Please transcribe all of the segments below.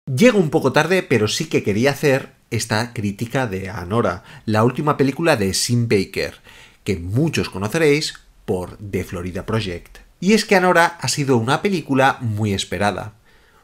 Llega un poco tarde, pero sí que quería hacer esta crítica de Anora, la última película de Sim Baker, que muchos conoceréis por The Florida Project. Y es que Anora ha sido una película muy esperada,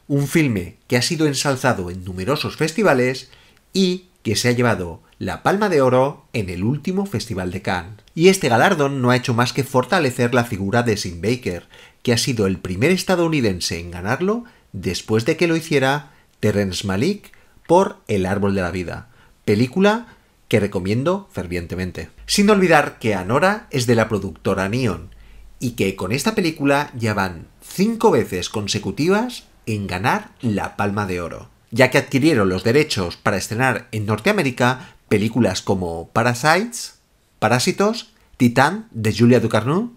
un filme que ha sido ensalzado en numerosos festivales y que se ha llevado la Palma de Oro en el último Festival de Cannes. Y este galardón no ha hecho más que fortalecer la figura de Sim Baker, que ha sido el primer estadounidense en ganarlo después de que lo hiciera Terrence Malick por El árbol de la vida, película que recomiendo fervientemente. Sin olvidar que Anora es de la productora Neon y que con esta película ya van 5 veces consecutivas en ganar la Palma de Oro, ya que adquirieron los derechos para estrenar en Norteamérica películas como Parasites, Parásitos, Titán de Julia Ducournau,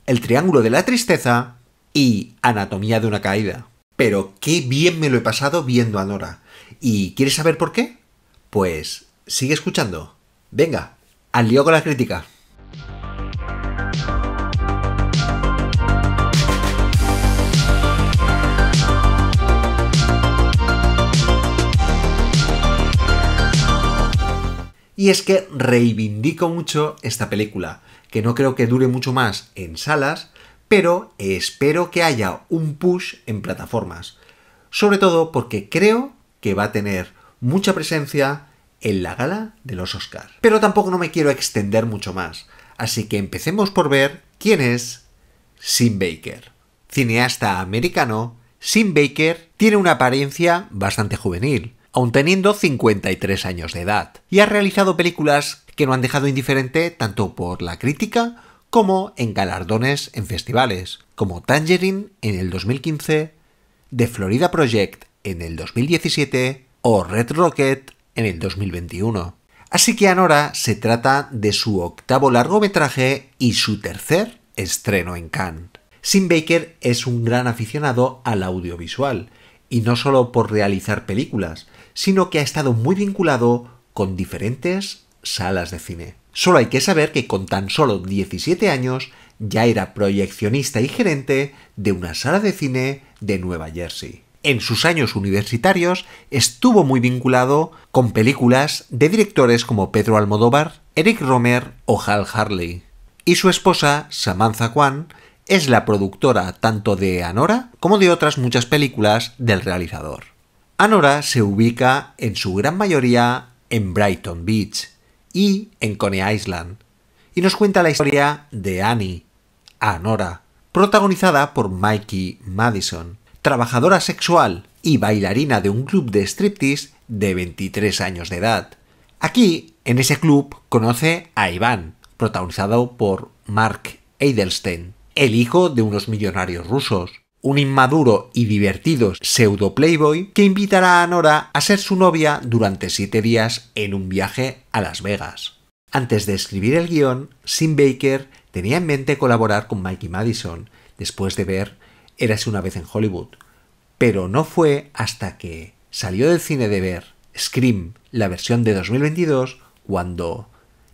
El triángulo de la tristeza y Anatomía de una caída. Pero qué bien me lo he pasado viendo Anora. ¿Y quieres saber por qué? Pues sigue escuchando. Venga, al lío con la crítica. Y es que reivindico mucho esta película, que no creo que dure mucho más en salas, pero espero que haya un push en plataformas. Sobre todo porque creo que va a tener mucha presencia en la gala de los Oscars. Pero tampoco no me quiero extender mucho más, así que empecemos por ver quién es Sim Baker. Cineasta americano, Sim Baker tiene una apariencia bastante juvenil, aun teniendo 53 años de edad, y ha realizado películas que no han dejado indiferente tanto por la crítica como en galardones en festivales, como Tangerine en el 2015, The Florida Project en el 2017 o Red Rocket en el 2021. Así que Anora se trata de su octavo largometraje y su tercer estreno en Cannes. Sim Baker es un gran aficionado al audiovisual, y no solo por realizar películas, sino que ha estado muy vinculado con diferentes salas de cine. Solo hay que saber que con tan solo 17 años ya era proyeccionista y gerente de una sala de cine de Nueva Jersey. En sus años universitarios estuvo muy vinculado con películas de directores como Pedro Almodóvar, Eric Rohmer o Hal Hartley. Y su esposa, Samantha Kwan, es la productora tanto de Anora como de otras muchas películas del realizador. Anora se ubica en su gran mayoría en Brighton Beach y en Coney Island, y nos cuenta la historia de Annie, Anora, protagonizada por Mikey Madison, trabajadora sexual y bailarina de un club de striptease de 23 años de edad. Aquí, en ese club, conoce a Iván, protagonizado por Mark Edelstein, el hijo de unos millonarios rusos, un inmaduro y divertido pseudo playboy que invitará a Anora a ser su novia durante 7 días en un viaje a Las Vegas. Antes de escribir el guión, Sim Baker tenía en mente colaborar con Mikey Madison después de ver Érase una vez en Hollywood, pero no fue hasta que salió del cine de ver Scream, la versión de 2022, cuando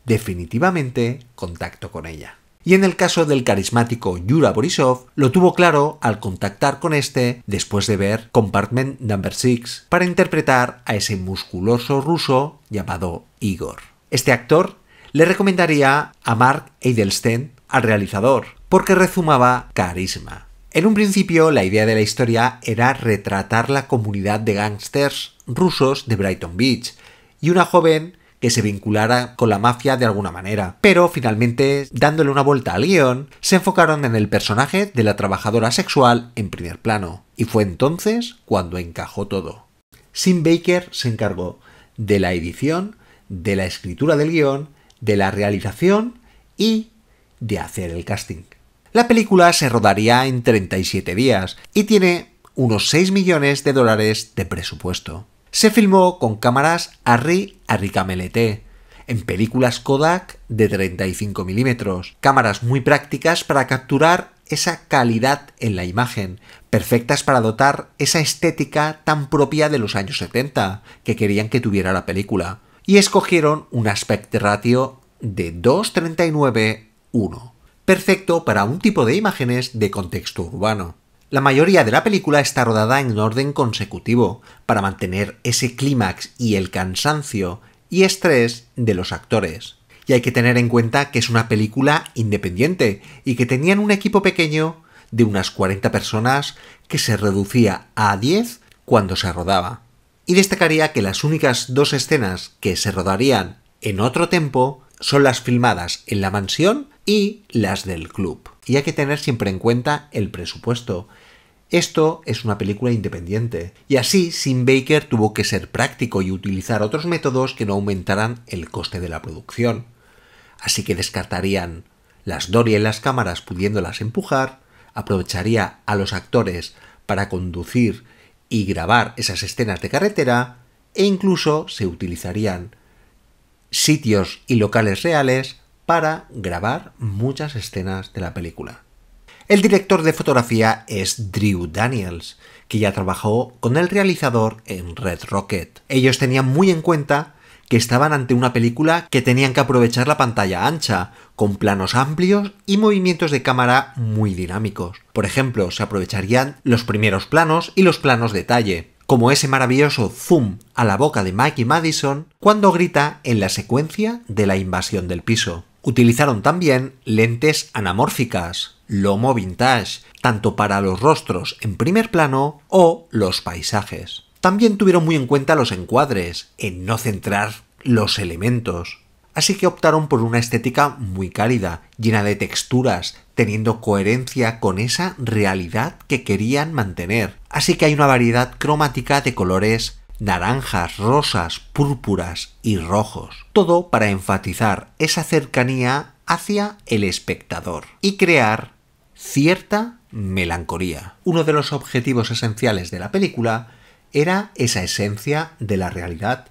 definitivamente contactó con ella. Y en el caso del carismático Yura Borisov, lo tuvo claro al contactar con este después de ver Compartment No. 6 para interpretar a ese musculoso ruso llamado Igor. Este actor le recomendaría a Mark Edelstein al realizador, porque rezumaba carisma. En un principio, la idea de la historia era retratar la comunidad de gángsters rusos de Brighton Beach y una joven que se vinculara con la mafia de alguna manera, pero finalmente, dándole una vuelta al guión, se enfocaron en el personaje de la trabajadora sexual en primer plano, y fue entonces cuando encajó todo. Sim Baker se encargó de la edición, de la escritura del guión, de la realización y de hacer el casting. La película se rodaría en 37 días y tiene unos $6 millones de presupuesto. Se filmó con cámaras Arri Camelete, en películas Kodak de 35 milímetros, cámaras muy prácticas para capturar esa calidad en la imagen, perfectas para dotar esa estética tan propia de los años 70 que querían que tuviera la película, y escogieron un aspect ratio de 2:39:1, perfecto para un tipo de imágenes de contexto urbano. La mayoría de la película está rodada en orden consecutivo, para mantener ese clímax y el cansancio y estrés de los actores. Y hay que tener en cuenta que es una película independiente y que tenían un equipo pequeño de unas 40 personas que se reducía a 10 cuando se rodaba. Y destacaría que las únicas 2 escenas que se rodarían en otro tiempo son las filmadas en la mansión y las del club. Y hay que tener siempre en cuenta el presupuesto. Esto es una película independiente, y así Sim Baker tuvo que ser práctico y utilizar otros métodos que no aumentaran el coste de la producción. Así que descartarían las Dory en las cámaras pudiéndolas empujar, aprovecharía a los actores para conducir y grabar esas escenas de carretera, e incluso se utilizarían sitios y locales reales para grabar muchas escenas de la película. El director de fotografía es Drew Daniels, que ya trabajó con el realizador en Red Rocket. Ellos tenían muy en cuenta que estaban ante una película que tenían que aprovechar la pantalla ancha, con planos amplios y movimientos de cámara muy dinámicos. Por ejemplo, se aprovecharían los primeros planos y los planos detalle, como ese maravilloso zoom a la boca de Mikey Madison cuando grita en la secuencia de la invasión del piso. Utilizaron también lentes anamórficas, lomo vintage, tanto para los rostros en primer plano o los paisajes. También tuvieron muy en cuenta los encuadres, en no centrar los elementos. Así que optaron por una estética muy cálida, llena de texturas, teniendo coherencia con esa realidad que querían mantener. Así que hay una variedad cromática de colores naranjas, rosas, púrpuras y rojos. Todo para enfatizar esa cercanía hacia el espectador y crear cierta melancolía. Uno de los objetivos esenciales de la película era esa esencia de la realidad,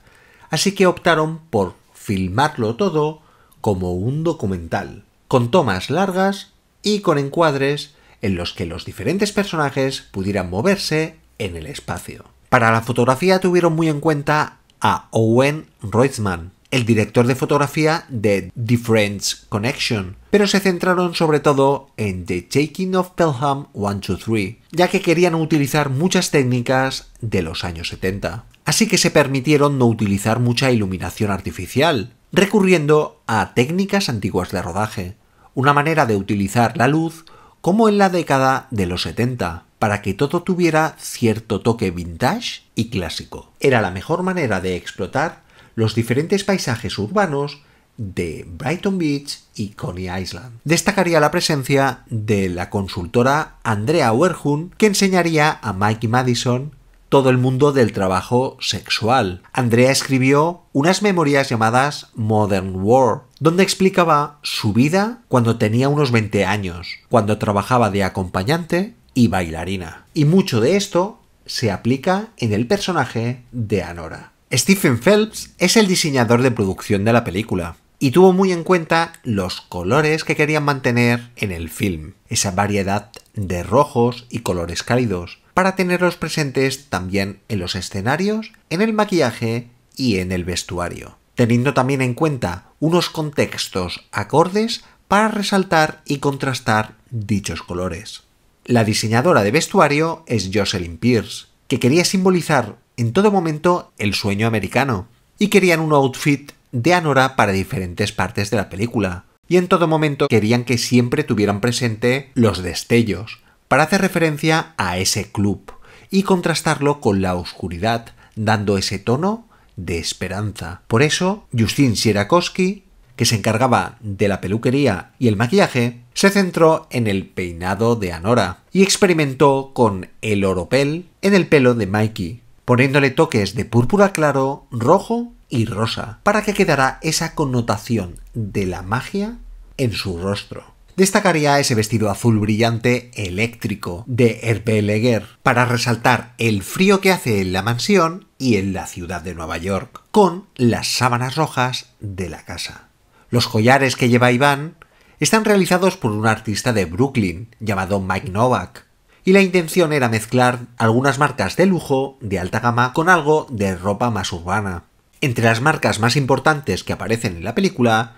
así que optaron por filmarlo todo como un documental, con tomas largas y con encuadres en los que los diferentes personajes pudieran moverse en el espacio. Para la fotografía tuvieron muy en cuenta a Owen Roizman, el director de fotografía de The French Connection, pero se centraron sobre todo en The Taking of Pelham 1, 2, 3, ya que querían utilizar muchas técnicas de los años 70. Así que se permitieron no utilizar mucha iluminación artificial, recurriendo a técnicas antiguas de rodaje, una manera de utilizar la luz como en la década de los 70, para que todo tuviera cierto toque vintage y clásico. Era la mejor manera de explotar los diferentes paisajes urbanos de Brighton Beach y Coney Island. Destacaría la presencia de la consultora Andrea Werhun, que enseñaría a Mikey Madison todo el mundo del trabajo sexual. Andrea escribió unas memorias llamadas Modern War, donde explicaba su vida cuando tenía unos 20 años, cuando trabajaba de acompañante y bailarina. Y mucho de esto se aplica en el personaje de Anora. Stephen Phelps es el diseñador de producción de la película y tuvo muy en cuenta los colores que querían mantener en el film, esa variedad de rojos y colores cálidos, para tenerlos presentes también en los escenarios, en el maquillaje y en el vestuario, teniendo también en cuenta unos contextos acordes para resaltar y contrastar dichos colores. La diseñadora de vestuario es Jocelyn Pierce, que quería simbolizar en todo momento el sueño americano, y querían un outfit de Anora para diferentes partes de la película, y en todo momento querían que siempre tuvieran presente los destellos, para hacer referencia a ese club, y contrastarlo con la oscuridad, dando ese tono de esperanza. Por eso, Justine Sierakowski, que se encargaba de la peluquería y el maquillaje, se centró en el peinado de Anora y experimentó con el oropel en el pelo de Mikey, poniéndole toques de púrpura claro, rojo y rosa, para que quedara esa connotación de la magia en su rostro. Destacaría ese vestido azul brillante eléctrico de Hervé Leger para resaltar el frío que hace en la mansión y en la ciudad de Nueva York, con las sábanas rojas de la casa. Los collares que lleva Iván están realizados por un artista de Brooklyn llamado Mike Novak, y la intención era mezclar algunas marcas de lujo de alta gama con algo de ropa más urbana. Entre las marcas más importantes que aparecen en la película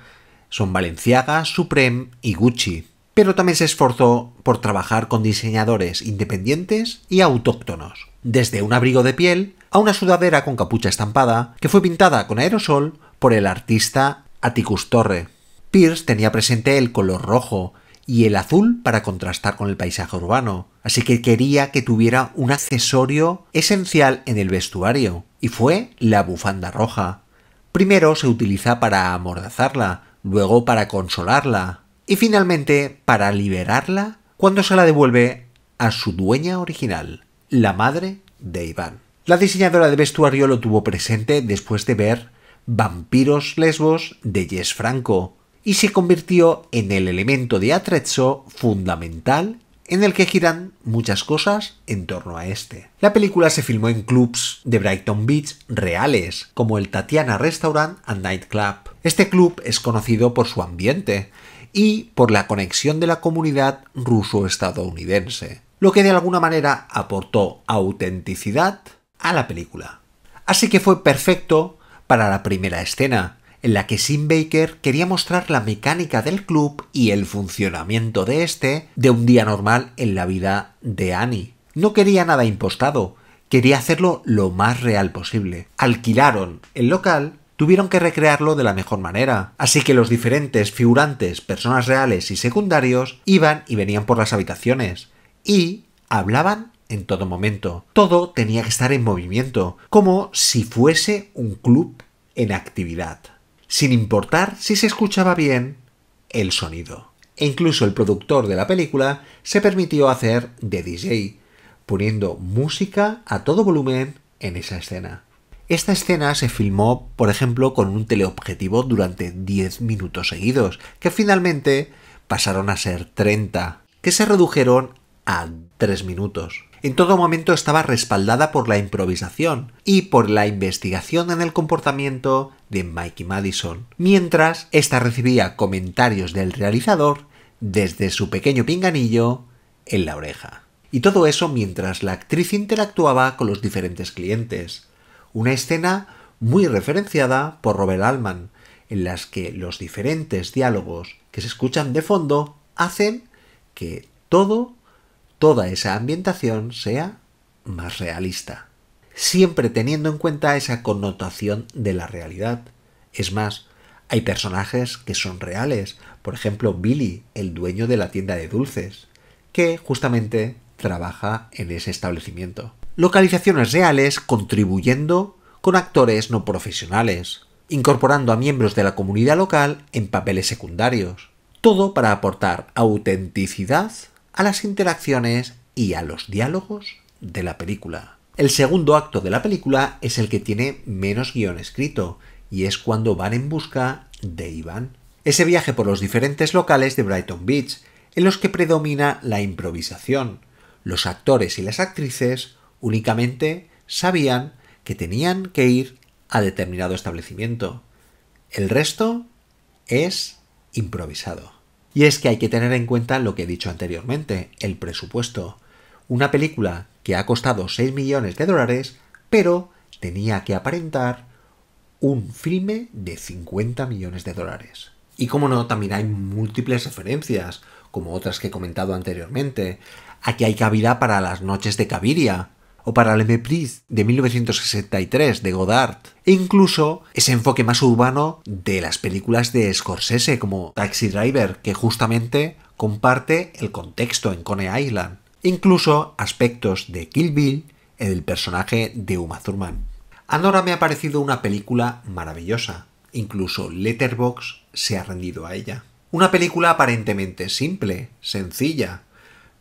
son Balenciaga, Supreme y Gucci. pero también se esforzó por trabajar con diseñadores independientes y autóctonos, desde un abrigo de piel a una sudadera con capucha estampada que fue pintada con aerosol por el artista Atticus Torre. Pierce tenía presente el color rojo y el azul para contrastar con el paisaje urbano, así que quería que tuviera un accesorio esencial en el vestuario, y fue la bufanda roja. Primero se utiliza para amordazarla, luego para consolarla, y finalmente para liberarla cuando se la devuelve a su dueña original, la madre de Iván. La diseñadora de vestuario lo tuvo presente después de ver Vampiros Lesbos de Jess Franco, y se convirtió en el elemento de atrezzo fundamental en el que giran muchas cosas en torno a este. La película se filmó en clubs de Brighton Beach reales, como el Tatiana Restaurant and Night Club. Este club es conocido por su ambiente y por la conexión de la comunidad ruso-estadounidense, lo que de alguna manera aportó autenticidad a la película. Así que fue perfecto para la primera escena, en la que Sim Baker quería mostrar la mecánica del club y el funcionamiento de este de un día normal en la vida de Annie. No quería nada impostado, quería hacerlo lo más real posible. Alquilaron el local, tuvieron que recrearlo de la mejor manera, así que los diferentes figurantes, personas reales y secundarios, iban y venían por las habitaciones y hablaban en todo momento. Todo tenía que estar en movimiento, como si fuese un club en actividad, sin importar si se escuchaba bien el sonido. E incluso el productor de la película se permitió hacer de DJ, poniendo música a todo volumen en esa escena. Esta escena se filmó, por ejemplo, con un teleobjetivo durante 10 minutos seguidos, que finalmente pasaron a ser 30, que se redujeron a 3 minutos. En todo momento estaba respaldada por la improvisación y por la investigación en el comportamiento de Mikey Madison, mientras ésta recibía comentarios del realizador desde su pequeño pinganillo en la oreja. Y todo eso mientras la actriz interactuaba con los diferentes clientes. Una escena muy referenciada por Robert Altman, en las que los diferentes diálogos que se escuchan de fondo hacen que toda esa ambientación sea más realista, siempre teniendo en cuenta esa connotación de la realidad. Es más, hay personajes que son reales, por ejemplo Billy, el dueño de la tienda de dulces, que justamente trabaja en ese establecimiento. Localizaciones reales contribuyendo con actores no profesionales, incorporando a miembros de la comunidad local en papeles secundarios, todo para aportar autenticidad a las interacciones y a los diálogos de la película. El segundo acto de la película es el que tiene menos guión escrito, y es cuando van en busca de Iván. Ese viaje por los diferentes locales de Brighton Beach, en los que predomina la improvisación. Los actores y las actrices únicamente sabían que tenían que ir a determinado establecimiento. El resto es improvisado. Y es que hay que tener en cuenta lo que he dicho anteriormente, el presupuesto. Una película que ha costado 6 millones de dólares, pero tenía que aparentar un filme de 50 millones de dólares. Y como no, también hay múltiples referencias, como otras que he comentado anteriormente. Aquí hay cabida para Las noches de Cabiria, o para Le Mépris de 1963 de Godard, e incluso ese enfoque más urbano de las películas de Scorsese como Taxi Driver, que justamente comparte el contexto en Coney Island, e incluso aspectos de Kill Bill en el personaje de Uma Thurman. Anora me ha parecido una película maravillosa, incluso Letterboxd se ha rendido a ella. Una película aparentemente simple, sencilla,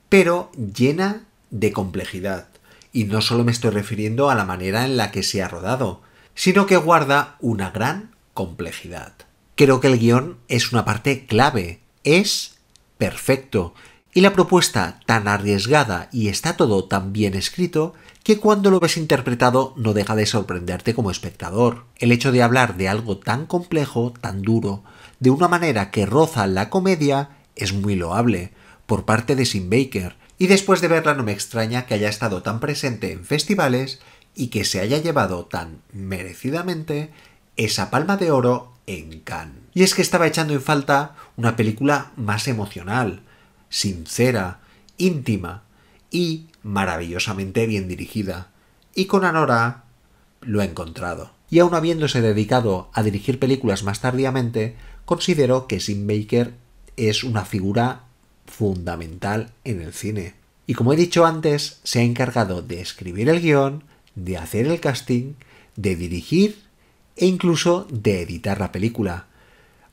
pero llena de complejidad. Y no solo me estoy refiriendo a la manera en la que se ha rodado, sino que guarda una gran complejidad. Creo que el guión es una parte clave, es perfecto, y la propuesta tan arriesgada y está todo tan bien escrito que cuando lo ves interpretado no deja de sorprenderte como espectador. El hecho de hablar de algo tan complejo, tan duro, de una manera que roza la comedia, es muy loable, por parte de Sim Baker, y después de verla no me extraña que haya estado tan presente en festivales y que se haya llevado tan merecidamente esa Palma de Oro en Cannes. Y es que estaba echando en falta una película más emocional, sincera, íntima y maravillosamente bien dirigida. Y con Anora lo he encontrado. Y aun habiéndose dedicado a dirigir películas más tardíamente, considero que Sim Baker es una figura fundamental en el cine. Y como he dicho antes, se ha encargado de escribir el guión, de hacer el casting, de dirigir e incluso de editar la película,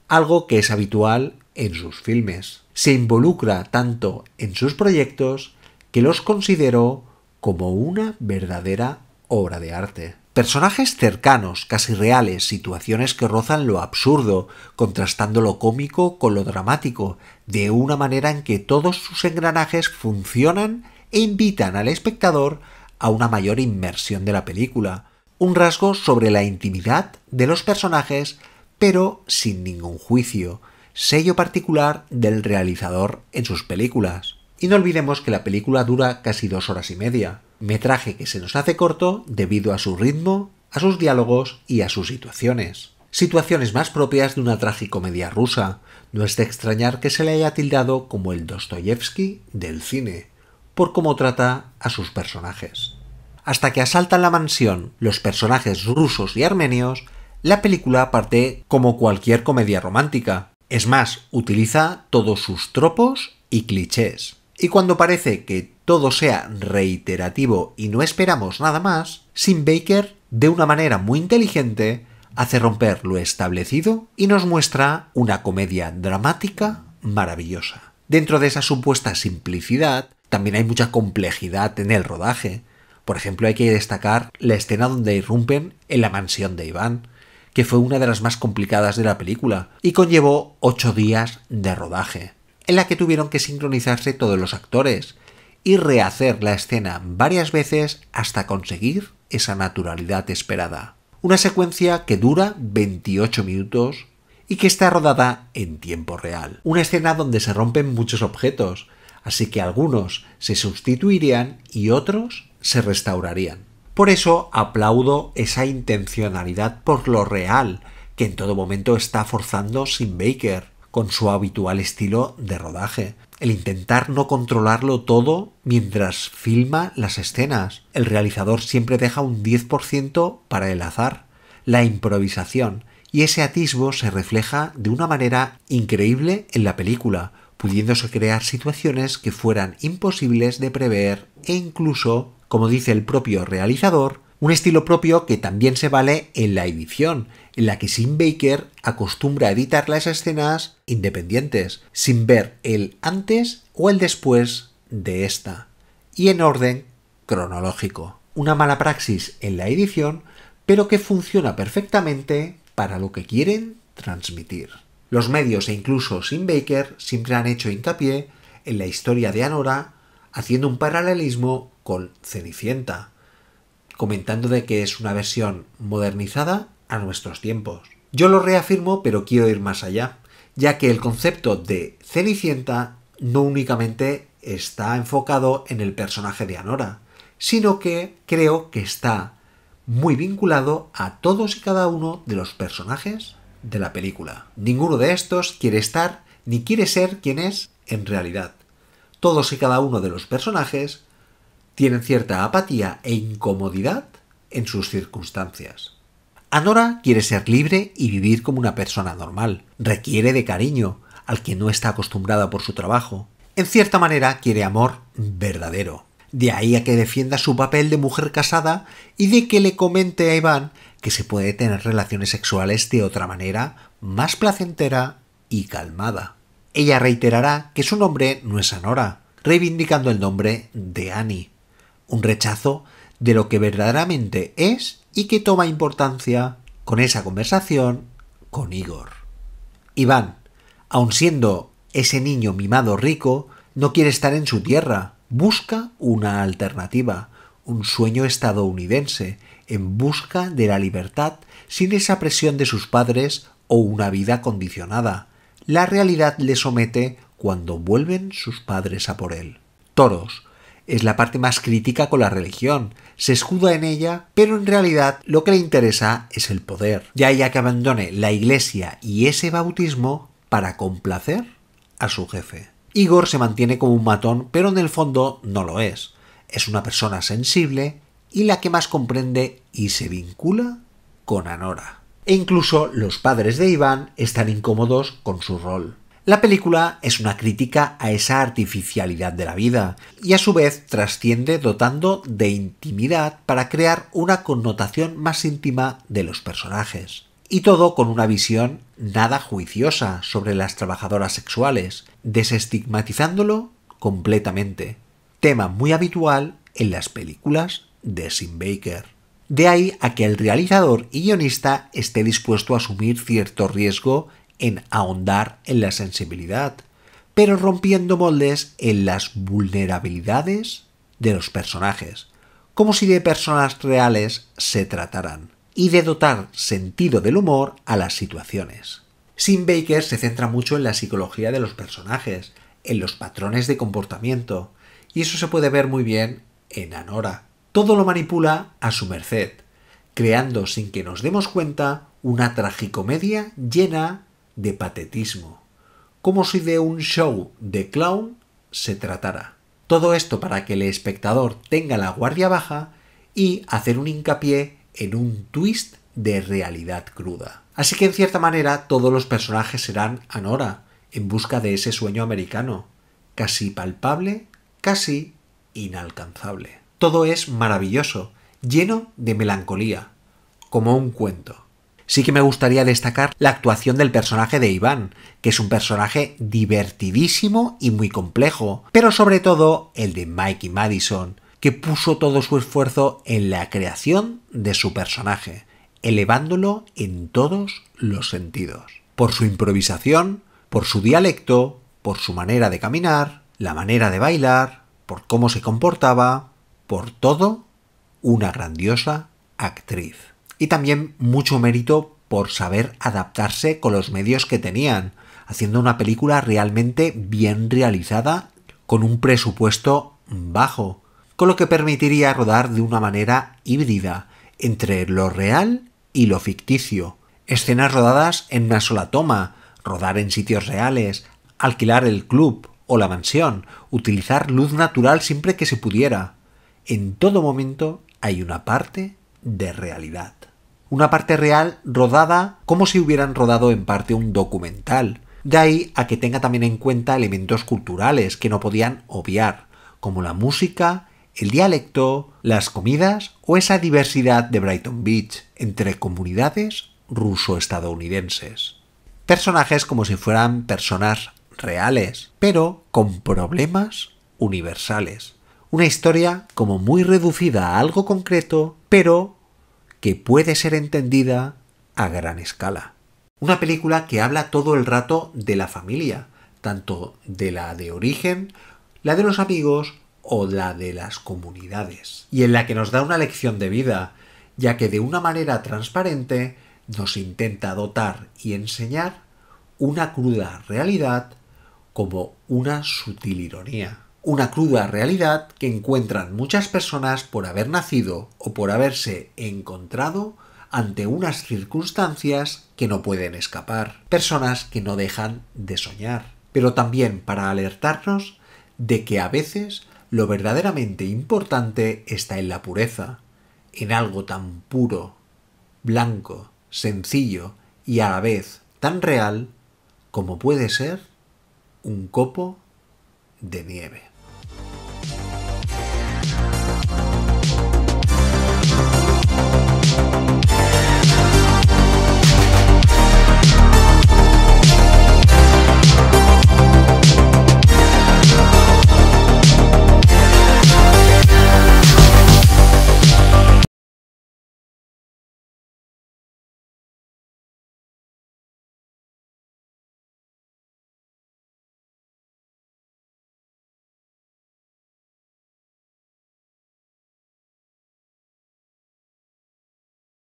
algo que es habitual en sus filmes. Se involucra tanto en sus proyectos que los considero como una verdadera obra de arte. Personajes cercanos, casi reales, situaciones que rozan lo absurdo, contrastando lo cómico con lo dramático, de una manera en que todos sus engranajes funcionan e invitan al espectador a una mayor inmersión de la película. Un rasgo sobre la intimidad de los personajes, pero sin ningún juicio, sello particular del realizador en sus películas. Y no olvidemos que la película dura casi 2 horas y media, metraje que se nos hace corto debido a su ritmo, a sus diálogos y a sus situaciones. Situaciones más propias de una tragicomedia rusa. No es de extrañar que se le haya tildado como el Dostoyevsky del cine, por cómo trata a sus personajes. Hasta que asaltan la mansión los personajes rusos y armenios, la película parte como cualquier comedia romántica. Es más, utiliza todos sus tropos y clichés. Y cuando parece que todo sea reiterativo y no esperamos nada más, Sim Baker, de una manera muy inteligente, hace romper lo establecido y nos muestra una comedia dramática maravillosa. Dentro de esa supuesta simplicidad, también hay mucha complejidad en el rodaje. Por ejemplo, hay que destacar la escena donde irrumpen en la mansión de Iván, que fue una de las más complicadas de la película y conllevó 8 días de rodaje, en la que tuvieron que sincronizarse todos los actores y rehacer la escena varias veces hasta conseguir esa naturalidad esperada. Una secuencia que dura 28 minutos y que está rodada en tiempo real. Una escena donde se rompen muchos objetos, así que algunos se sustituirían y otros se restaurarían. Por eso aplaudo esa intencionalidad por lo real que en todo momento está forzando Sim Baker, con su habitual estilo de rodaje. El intentar no controlarlo todo mientras filma las escenas. El realizador siempre deja un 10% para el azar, la improvisación, y ese atisbo se refleja de una manera increíble en la película, pudiéndose crear situaciones que fueran imposibles de prever e incluso, como dice el propio realizador, un estilo propio que también se vale en la edición, en la que Sim Baker acostumbra a editar las escenas independientes, sin ver el antes o el después de esta, y en orden cronológico. Una mala praxis en la edición, pero que funciona perfectamente para lo que quieren transmitir. Los medios e incluso Sim Baker siempre han hecho hincapié en la historia de Anora, haciendo un paralelismo con Cenicienta, comentando de que es una versión modernizada a nuestros tiempos. Yo lo reafirmo, pero quiero ir más allá, ya que el concepto de Cenicienta no únicamente está enfocado en el personaje de Anora, sino que creo que está muy vinculado a todos y cada uno de los personajes de la película. Ninguno de estos quiere estar ni quiere ser quien es en realidad. Todos y cada uno de los personajes tienen cierta apatía e incomodidad en sus circunstancias. Anora quiere ser libre y vivir como una persona normal. Requiere de cariño, al que no está acostumbrada por su trabajo. En cierta manera quiere amor verdadero. De ahí a que defienda su papel de mujer casada y de que le comente a Iván que se puede tener relaciones sexuales de otra manera, más placentera y calmada. Ella reiterará que su nombre no es Anora, reivindicando el nombre de Annie. Un rechazo de lo que verdaderamente es y que toma importancia con esa conversación con Igor. Iván, aun siendo ese niño mimado rico, no quiere estar en su tierra, busca una alternativa, un sueño estadounidense, en busca de la libertad sin esa presión de sus padres o una vida condicionada. La realidad le somete cuando vuelven sus padres a por él. Toros es la parte más crítica con la religión, se escuda en ella, pero en realidad lo que le interesa es el poder, ya ella que abandone la iglesia y ese bautismo para complacer a su jefe. Igor se mantiene como un matón, pero en el fondo no lo es. Es una persona sensible y la que más comprende y se vincula con Anora. E incluso los padres de Iván están incómodos con su rol. La película es una crítica a esa artificialidad de la vida y a su vez trasciende dotando de intimidad para crear una connotación más íntima de los personajes. Y todo con una visión nada juiciosa sobre las trabajadoras sexuales, desestigmatizándolo completamente. Tema muy habitual en las películas de Sim Baker. De ahí a que el realizador y guionista esté dispuesto a asumir cierto riesgo en ahondar en la sensibilidad, pero rompiendo moldes en las vulnerabilidades de los personajes, como si de personas reales se trataran, y de dotar sentido del humor a las situaciones. Sim Baker se centra mucho en la psicología de los personajes, en los patrones de comportamiento, y eso se puede ver muy bien en Anora. Todo lo manipula a su merced, creando sin que nos demos cuenta una tragicomedia llena de patetismo, como si de un show de clown se tratara. Todo esto para que el espectador tenga la guardia baja y hacer un hincapié en un twist de realidad cruda. Así que en cierta manera todos los personajes serán Anora, en busca de ese sueño americano, casi palpable, casi inalcanzable. Todo es maravilloso, lleno de melancolía, como un cuento. Sí que me gustaría destacar la actuación del personaje de Iván, que es un personaje divertidísimo y muy complejo, pero sobre todo el de Mikey Madison, que puso todo su esfuerzo en la creación de su personaje, elevándolo en todos los sentidos. Por su improvisación, por su dialecto, por su manera de caminar, la manera de bailar, por cómo se comportaba, por todo, una grandiosa actriz. Y también mucho mérito por saber adaptarse con los medios que tenían, haciendo una película realmente bien realizada con un presupuesto bajo, con lo que permitiría rodar de una manera híbrida entre lo real y lo ficticio. Escenas rodadas en una sola toma, rodar en sitios reales, alquilar el club o la mansión, utilizar luz natural siempre que se pudiera. En todo momento hay una parte de realidad. Una parte real rodada como si hubieran rodado en parte un documental. De ahí a que tenga también en cuenta elementos culturales que no podían obviar, como la música, el dialecto, las comidas o esa diversidad de Brighton Beach entre comunidades ruso-estadounidenses. Personajes como si fueran personas reales, pero con problemas universales. Una historia como muy reducida a algo concreto, pero que puede ser entendida a gran escala. Una película que habla todo el rato de la familia, tanto de la de origen, la de los amigos o la de las comunidades, y en la que nos da una lección de vida, ya que de una manera transparente nos intenta dotar y enseñar una cruda realidad como una sutil ironía. Una cruda realidad que encuentran muchas personas por haber nacido o por haberse encontrado ante unas circunstancias que no pueden escapar. Personas que no dejan de soñar. Pero también para alertarnos de que a veces lo verdaderamente importante está en la pureza, en algo tan puro, blanco, sencillo y a la vez tan real como puede ser un copo de nieve.